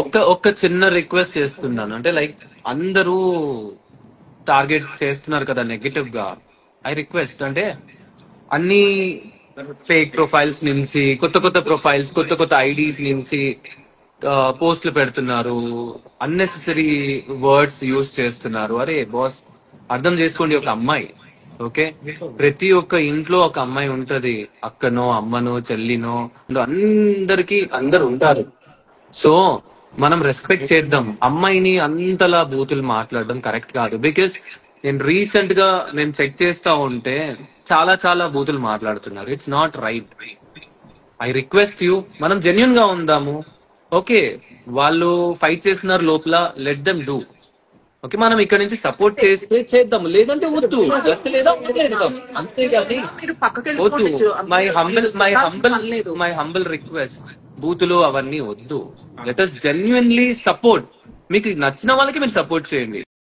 ఒక్క చిన్న రిక్వెస్ట్ చేస్తున్నాను, అంటే లైక్ అందరూ టార్గెట్ చేస్తున్నారు కదా నెగటివ్ గా. ఐ రిక్వెస్ట్ అంటే అన్ని ఫేక్ ప్రొఫైల్స్ నుంచి, కొత్త కొత్త ప్రొఫైల్స్, కొత్త కొత్త ఐడీస్ నుంచి పోస్టులు పెడుతున్నారు, అన్నెసెసరీ వర్డ్స్ యూజ్ చేస్తున్నారు. అరే బాస్, అర్థం చేసుకోండి. ఒక అమ్మాయి, ఓకే, ప్రతి ఒక్క ఇంట్లో ఒక అమ్మాయి ఉంటది. అక్కనో, అమ్మనో, చెల్లినో, అందరికి అందరు ఉంటారు. సో మనం రెస్పెక్ట్ చేద్దాం. అమ్మాయిని అంతలా బూతులు మాట్లాడడం కరెక్ట్ కాదు. బికాస్ నేను రీసెంట్ గా నేను చెక్ చేస్తా ఉంటే చాలా చాలా బూతులు మాట్లాడుతున్నారు. It's not right. I request you, మనం జెన్యున్ గా ఉందాము. ఓకే, వాళ్ళు ఫైట్ చేస్తున్నారు లోపల, లెట్ దెమ్ డూ. ఓకే, మనం ఇక్కడ నుంచి సపోర్ట్ చేస్తే చేద్దాం, లేదంటే వద్దు. నచ్చలేదా వదిలేద్దాం. అంతేగాని మీరు పక్కకి వద్దు. వెళ్ళిపోవచ్చు. మై హంబుల్ రిక్వెస్ట్, బూతులు అవన్నీ వద్దు. Let us genuinely support. మీకు నచ్చిన వాళ్ళకి మీరు సపోర్ట్ చేయండి.